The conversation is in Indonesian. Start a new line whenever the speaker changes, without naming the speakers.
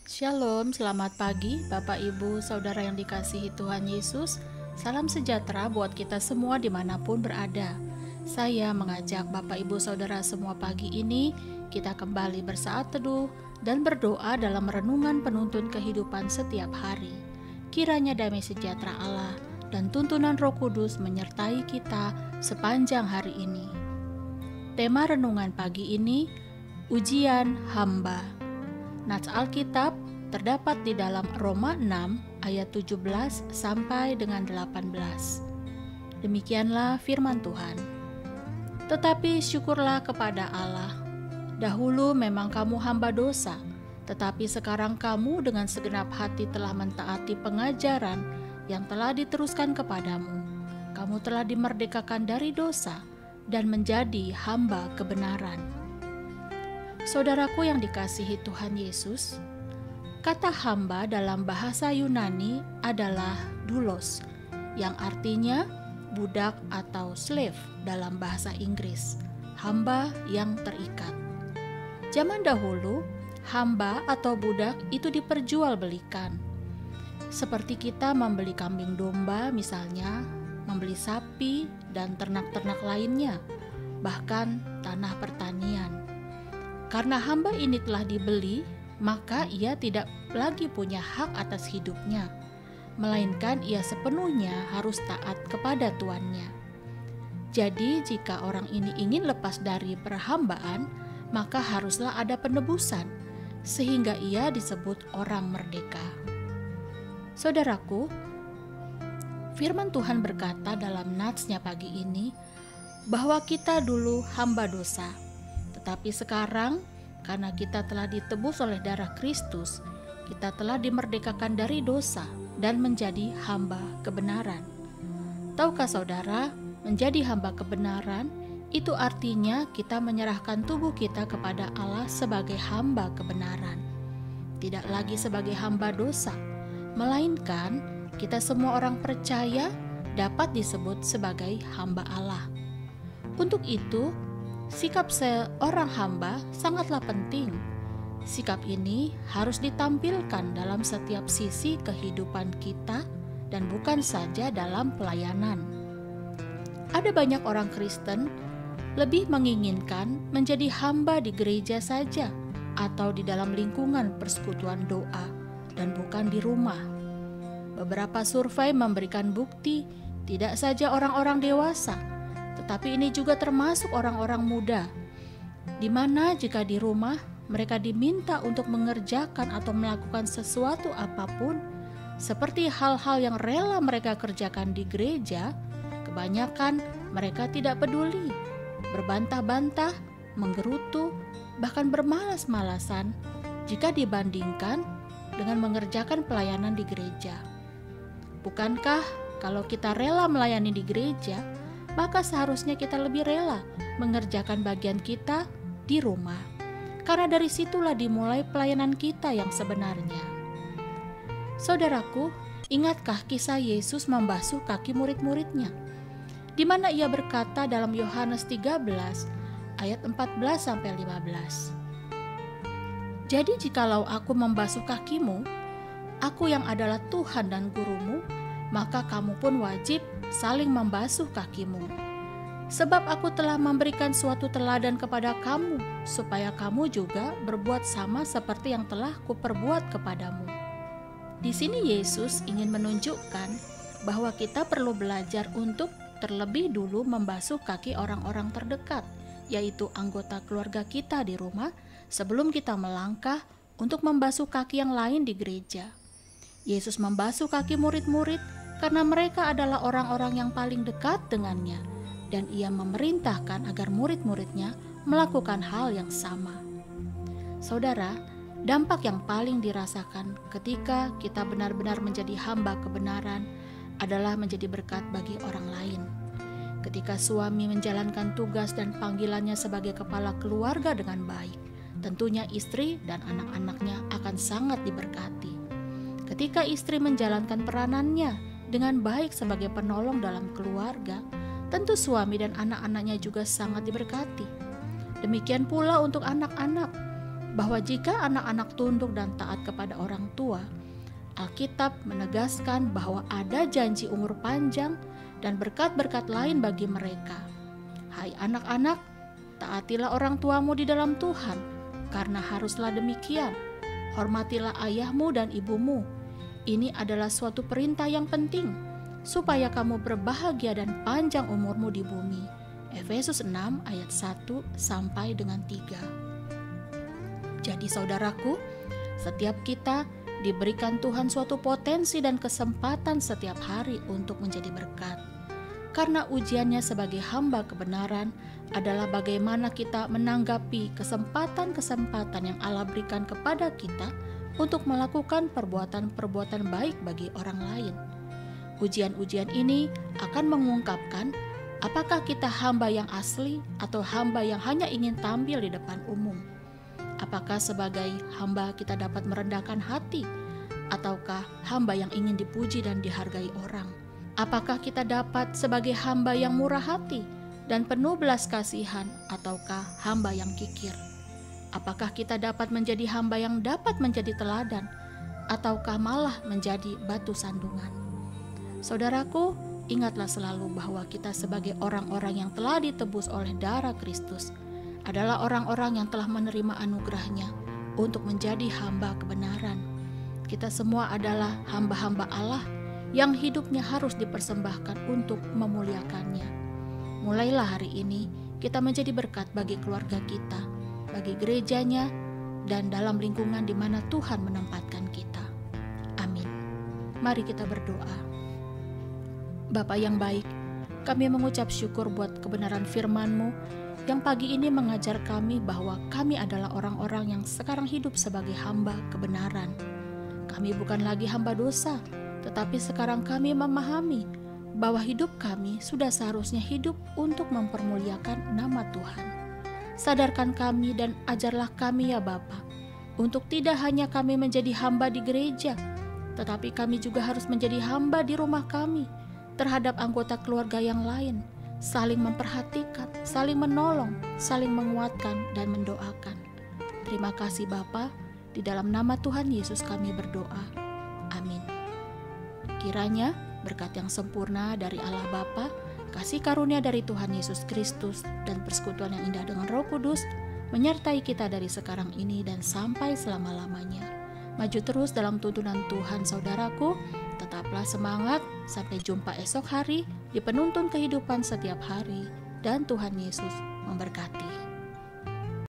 Shalom, selamat pagi Bapak Ibu Saudara yang dikasihi Tuhan Yesus. Salam sejahtera buat kita semua dimanapun berada. Saya mengajak Bapak Ibu Saudara semua pagi ini kita kembali bersaat teduh dan berdoa dalam renungan penuntun kehidupan setiap hari. Kiranya damai sejahtera Allah dan tuntunan Roh Kudus menyertai kita sepanjang hari ini. Tema renungan pagi ini, ujian hamba. Nats Alkitab terdapat di dalam Roma 6 ayat 17 sampai dengan 18. Demikianlah firman Tuhan. Tetapi syukurlah kepada Allah. Dahulu memang kamu hamba dosa, tetapi sekarang kamu dengan segenap hati telah mentaati pengajaran yang telah diteruskan kepadamu. Kamu telah dimerdekakan dari dosa dan menjadi hamba kebenaran. Saudaraku yang dikasihi Tuhan Yesus, kata hamba dalam bahasa Yunani adalah doulos, yang artinya budak atau slave dalam bahasa Inggris, hamba yang terikat. Zaman dahulu, hamba atau budak itu diperjualbelikan. Seperti kita membeli kambing domba misalnya, membeli sapi dan ternak-ternak lainnya, bahkan tanah pertanian. Karena hamba ini telah dibeli, maka ia tidak lagi punya hak atas hidupnya, melainkan ia sepenuhnya harus taat kepada tuannya. Jadi jika orang ini ingin lepas dari perhambaan, maka haruslah ada penebusan, sehingga ia disebut orang merdeka. Saudaraku, firman Tuhan berkata dalam natsnya pagi ini, bahwa kita dulu hamba dosa. Tetapi sekarang, karena kita telah ditebus oleh darah Kristus, kita telah dimerdekakan dari dosa dan menjadi hamba kebenaran. Tahukah saudara, menjadi hamba kebenaran itu artinya kita menyerahkan tubuh kita kepada Allah sebagai hamba kebenaran. Tidak lagi sebagai hamba dosa, melainkan kita semua orang percaya dapat disebut sebagai hamba Allah. Untuk itu, sikap seorang hamba sangatlah penting. Sikap ini harus ditampilkan dalam setiap sisi kehidupan kita dan bukan saja dalam pelayanan. Ada banyak orang Kristen lebih menginginkan menjadi hamba di gereja saja atau di dalam lingkungan persekutuan doa dan bukan di rumah. Beberapa survei memberikan bukti tidak saja orang-orang dewasa, tetapi ini juga termasuk orang-orang muda, di mana jika di rumah mereka diminta untuk mengerjakan atau melakukan sesuatu apapun, seperti hal-hal yang rela mereka kerjakan di gereja, kebanyakan mereka tidak peduli, berbantah-bantah, menggerutu, bahkan bermalas-malasan jika dibandingkan dengan mengerjakan pelayanan di gereja. Bukankah kalau kita rela melayani di gereja, maka seharusnya kita lebih rela mengerjakan bagian kita di rumah. Karena dari situlah dimulai pelayanan kita yang sebenarnya. Saudaraku, ingatkah kisah Yesus membasuh kaki murid-muridnya? Di mana ia berkata dalam Yohanes 13 ayat 14-15. Jadi jikalau aku membasuh kakimu, aku yang adalah Tuhan dan gurumu, maka kamu pun wajib saling membasuh kakimu. Sebab aku telah memberikan suatu teladan kepada kamu, supaya kamu juga berbuat sama seperti yang telah kuperbuat kepadamu. Di sini Yesus ingin menunjukkan bahwa kita perlu belajar untuk terlebih dulu membasuh kaki orang-orang terdekat, yaitu anggota keluarga kita di rumah, sebelum kita melangkah untuk membasuh kaki yang lain di gereja. Yesus membasuh kaki murid-murid karena mereka adalah orang-orang yang paling dekat dengannya, dan ia memerintahkan agar murid-muridnya melakukan hal yang sama. Saudara, dampak yang paling dirasakan ketika kita benar-benar menjadi hamba kebenaran adalah menjadi berkat bagi orang lain. Ketika suami menjalankan tugas dan panggilannya sebagai kepala keluarga dengan baik, tentunya istri dan anak-anaknya akan sangat diberkati. Ketika istri menjalankan peranannya dengan baik sebagai penolong dalam keluarga, tentu suami dan anak-anaknya juga sangat diberkati. Demikian pula untuk anak-anak. bahwa jika anak-anak tunduk dan taat kepada orang tua, Alkitab menegaskan bahwa ada janji umur panjang dan berkat-berkat lain bagi mereka. Hai anak-anak, taatilah orang tuamu di dalam Tuhan, karena haruslah demikian. Hormatilah ayahmu dan ibumu. Ini adalah suatu perintah yang penting, supaya kamu berbahagia dan panjang umurmu di bumi. Efesus 6 ayat 1 sampai dengan 3. Jadi saudaraku, setiap kita diberikan Tuhan suatu potensi dan kesempatan setiap hari untuk menjadi berkat. Karena ujiannya sebagai hamba kebenaran adalah bagaimana kita menanggapi kesempatan-kesempatan yang Allah berikan kepada kita untuk melakukan perbuatan-perbuatan baik bagi orang lain. Ujian-ujian ini akan mengungkapkan apakah kita hamba yang asli atau hamba yang hanya ingin tampil di depan umum. Apakah sebagai hamba kita dapat merendahkan hati, ataukah hamba yang ingin dipuji dan dihargai orang? Apakah kita dapat sebagai hamba yang murah hati dan penuh belas kasihan, ataukah hamba yang kikir? Apakah kita dapat menjadi hamba yang dapat menjadi teladan, ataukah malah menjadi batu sandungan? Saudaraku, ingatlah selalu bahwa kita sebagai orang-orang yang telah ditebus oleh darah Kristus adalah orang-orang yang telah menerima anugerahnya untuk menjadi hamba kebenaran. Kita semua adalah hamba-hamba Allah yang hidupnya harus dipersembahkan untuk memuliakannya. Mulailah hari ini kita menjadi berkat bagi keluarga kita, bagi gerejanya, dan dalam lingkungan di mana Tuhan menempatkan kita. Amin. Mari kita berdoa. Bapa yang baik, kami mengucap syukur buat kebenaran firman-Mu yang pagi ini mengajar kami bahwa kami adalah orang-orang yang sekarang hidup sebagai hamba kebenaran. Kami bukan lagi hamba dosa, tetapi sekarang kami memahami bahwa hidup kami sudah seharusnya hidup untuk mempermuliakan nama Tuhan. Sadarkan kami dan ajarlah kami ya Bapa, untuk tidak hanya kami menjadi hamba di gereja, tetapi kami juga harus menjadi hamba di rumah kami, terhadap anggota keluarga yang lain, saling memperhatikan, saling menolong, saling menguatkan, dan mendoakan. Terima kasih Bapa, di dalam nama Tuhan Yesus kami berdoa. Amin. Kiranya berkat yang sempurna dari Allah Bapa, kasih karunia dari Tuhan Yesus Kristus, dan persekutuan yang indah dengan Roh Kudus menyertai kita dari sekarang ini dan sampai selama-lamanya. Maju terus dalam tuntunan Tuhan saudaraku, tetaplah semangat, sampai jumpa esok hari di penuntun kehidupan setiap hari, dan Tuhan Yesus memberkati.